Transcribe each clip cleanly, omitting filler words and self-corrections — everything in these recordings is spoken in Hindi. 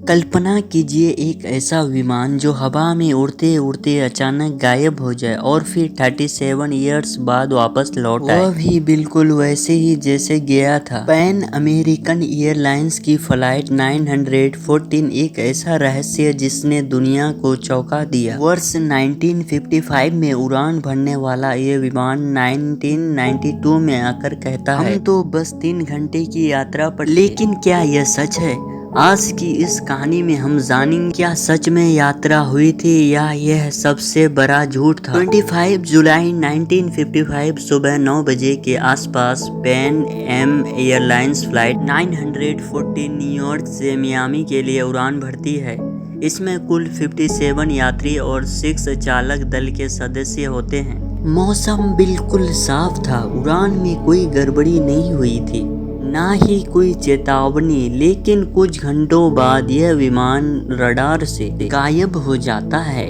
कल्पना कीजिए एक ऐसा विमान जो हवा में उड़ते उड़ते अचानक गायब हो जाए और फिर 37 इयर्स बाद वापस लौट आए। वह भी बिल्कुल वैसे ही जैसे गया था। पैन अमेरिकन एयरलाइंस की फ्लाइट 914 एक ऐसा रहस्य जिसने दुनिया को चौंका दिया। वर्ष 1955 में उड़ान भरने वाला ये विमान 1992 में आकर कहता है, हम तो बस 3 घंटे की यात्रा पर। लेकिन क्या यह सच है? आज की इस कहानी में हम जानेंगे क्या सच में यात्रा हुई थी या यह सबसे बड़ा झूठ था। 25 जुलाई 1955 सुबह 9 बजे के आसपास Pan Am airlines flight 914 New York से मियामी के लिए उड़ान भरती है। इसमें कुल 57 यात्री और 6 चालक दल के सदस्य होते हैं। मौसम बिल्कुल साफ था, उड़ान में कोई गड़बड़ी नहीं हुई थी, ना ही कोई चेतावनी। लेकिन कुछ घंटों बाद यह विमान रडार से गायब हो जाता है।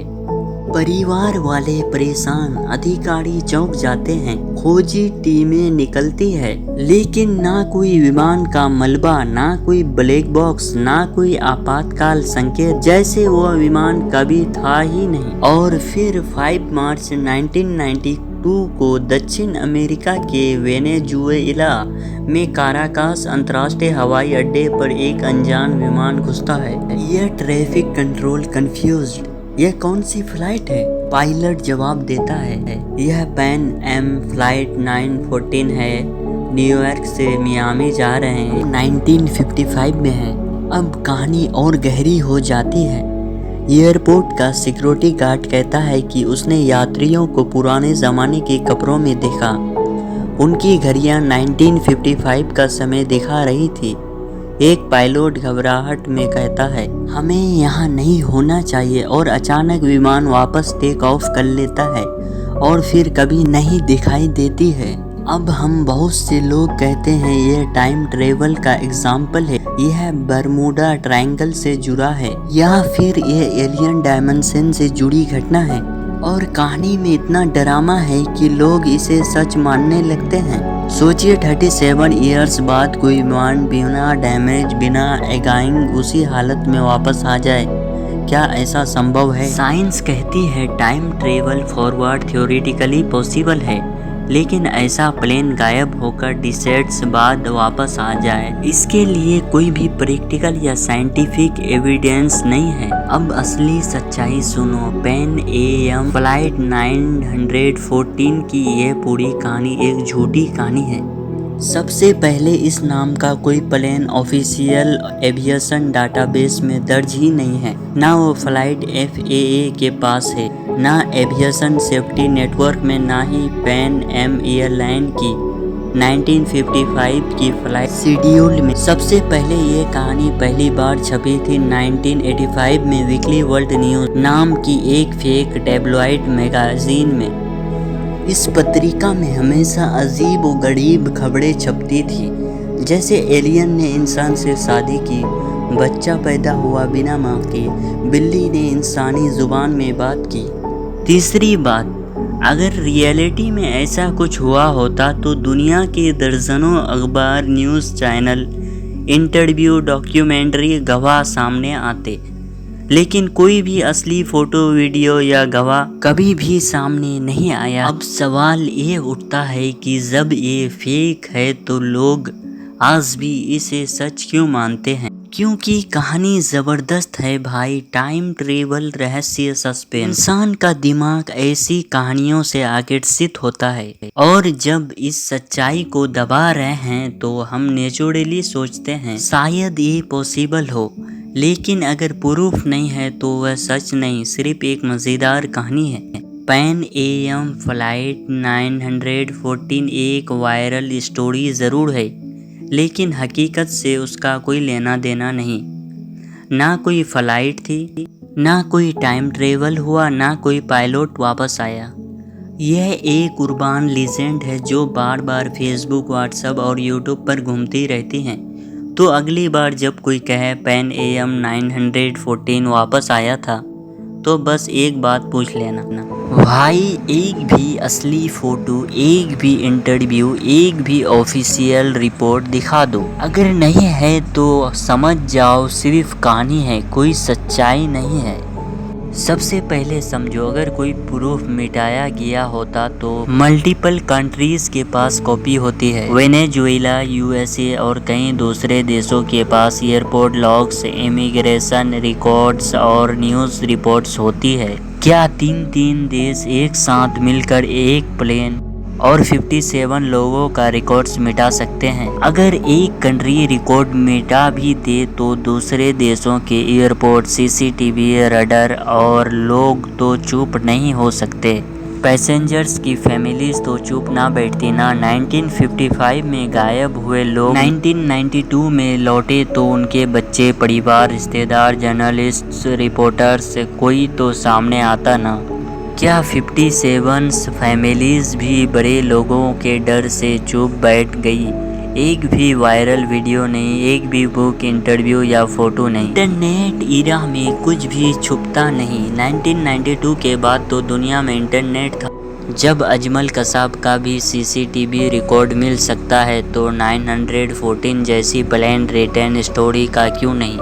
परिवार वाले परेशान, अधिकारी चौंक जाते हैं, खोजी टीमें निकलती है, लेकिन ना कोई विमान का मलबा, ना कोई ब्लैक बॉक्स, ना कोई आपातकाल संकेत, जैसे वह विमान कभी था ही नहीं। और फिर 5 मार्च 1992 को दक्षिण अमेरिका के वेनेजुएला में काराकास अंतर्राष्ट्रीय हवाई अड्डे पर एक अनजान विमान घुसता है। यह ट्रैफिक कंट्रोल कंफ्यूज्ड, यह कौन सी फ्लाइट है? पायलट जवाब देता है, यह पैन एम फ्लाइट 914 है, न्यूयॉर्क से मियामी जा रहे हैं, 1955 में है। अब कहानी और गहरी हो जाती है। एयरपोर्ट का सिक्योरिटी गार्ड कहता है कि उसने यात्रियों को पुराने ज़माने के कपड़ों में देखा। उनकी घड़ियां 1955 का समय दिखा रही थी। एक पायलट घबराहट में कहता है, हमें यहाँ नहीं होना चाहिए, और अचानक विमान वापस टेक ऑफ कर लेता है और फिर कभी नहीं दिखाई देती है। अब हम बहुत से लोग कहते हैं यह टाइम ट्रेवल का एग्जाम्पल है, यह बरमूडा ट्रायंगल से जुड़ा है, या फिर यह एलियन डायमेंशन से जुड़ी घटना है। और कहानी में इतना ड्रामा है कि लोग इसे सच मानने लगते हैं। सोचिए 37 इयर्स बाद कोई विमान बिना डैमेज, बिना एगाइंग उसी हालत में वापस आ जाए। क्या ऐसा संभव है? साइंस कहती है time travel forward theoretically possible है, लेकिन ऐसा प्लेन गायब होकर डिसेट्स बाद वापस आ जाए, इसके लिए कोई भी प्रैक्टिकल या साइंटिफिक एविडेंस नहीं है। अब असली सच्चाई सुनो। पैन एम फ्लाइट 914 की यह पूरी कहानी एक झूठी कहानी है। सबसे पहले इस नाम का कोई प्लेन ऑफिशियल एविएशन डाटाबेस में दर्ज ही नहीं है, ना वो फ्लाइट FAA के पास है, ना एविएशन सेफ्टी नेटवर्क में, ना ही पैन एम एयरलाइन की 1955 की फ्लाइट शेड्यूल में। सबसे पहले ये कहानी पहली बार छपी थी 1985 में वीकली वर्ल्ड न्यूज नाम की एक फेक टैब्लॉइड मैगजीन में। इस पत्रिका में हमेशा अजीब व गरीब खबरें छपती थी, जैसे एलियन ने इंसान से शादी की, बच्चा पैदा हुआ बिना माँ के, बिल्ली ने इंसानी जुबान में बात की। तीसरी बात, अगर रियलिटी में ऐसा कुछ हुआ होता तो दुनिया के दर्जनों अखबार, न्यूज़ चैनल, इंटरव्यू, डॉक्यूमेंट्री, गवाह सामने आते, लेकिन कोई भी असली फोटो, वीडियो या गवाह कभी भी सामने नहीं आया। अब सवाल ये उठता है कि जब ये फेक है तो लोग आज भी इसे सच क्यों मानते हैं? क्योंकि कहानी जबरदस्त है भाई। टाइम ट्रेवल, रहस्य, सस्पेंस। इंसान का दिमाग ऐसी कहानियों से आकर्षित होता है, और जब इस सच्चाई को दबा रहे हैं तो हम नेचुरली सोचते हैं शायद ये पॉसिबल हो। लेकिन अगर प्रूफ नहीं है तो वह सच नहीं, सिर्फ एक मज़ेदार कहानी है। पैन एम फ्लाइट 914 एक वायरल स्टोरी ज़रूर है, लेकिन हकीकत से उसका कोई लेना देना नहीं। ना कोई फ्लाइट थी, ना कोई टाइम ट्रेवल हुआ, ना कोई पायलट वापस आया। यह एक उर्बान लीजेंड है जो बार बार फेसबुक, व्हाट्सएप और यूट्यूब पर घूमती रहती हैं। तो अगली बार जब कोई कहे पैन एम 914 वापस आया था, तो बस एक बात पूछ लेना ना भाई, एक भी असली फोटो, एक भी इंटरव्यू, एक भी ऑफिशियल रिपोर्ट दिखा दो। अगर नहीं है तो समझ जाओ सिर्फ कहानी है, कोई सच्चाई नहीं है। सबसे पहले समझो, अगर कोई प्रूफ मिटाया गया होता तो मल्टीपल कंट्रीज के पास कॉपी होती है। वेनेजुएला, यूएसए और कई दूसरे देशों के पास एयरपोर्ट लॉग्स, इमिग्रेशन रिकॉर्ड्स और न्यूज़ रिपोर्ट्स होती है। क्या तीन देश एक साथ मिलकर एक प्लेन और 57 लोगों का रिकॉर्ड्स मिटा सकते हैं? अगर एक कंट्री रिकॉर्ड मिटा भी दे तो दूसरे देशों के एयरपोर्ट, सीसीटीवी, रडार और लोग तो चुप नहीं हो सकते। पैसेंजर्स की फैमिलीज तो चुप ना बैठती ना। 1955 में गायब हुए लोग 1992 में लौटे तो उनके बच्चे, परिवार, रिश्तेदार, जर्नलिस्ट्स, रिपोर्टर्स, कोई तो सामने आता ना। क्या 57 फैमिलीज भी बड़े लोगों के डर से चुप बैठ गई? एक भी वायरल वीडियो नहीं, एक भी बुक, इंटरव्यू या फोटो नहीं। इंटरनेट ईरा में कुछ भी छुपता नहीं। 1992 के बाद तो दुनिया में इंटरनेट था। जब अजमल कसाब का भी सीसीटीवी रिकॉर्ड मिल सकता है तो 914 जैसी प्लेन रिटर्न स्टोरी का क्यों नहीं?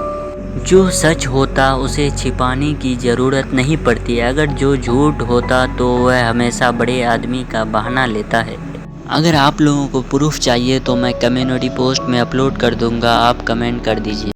जो सच होता उसे छिपाने की ज़रूरत नहीं पड़ती। अगर जो झूठ होता तो वह हमेशा बड़े आदमी का बहाना लेता है। अगर आप लोगों को प्रूफ चाहिए तो मैं कम्युनिटी पोस्ट में अपलोड कर दूंगा, आप कमेंट कर दीजिए।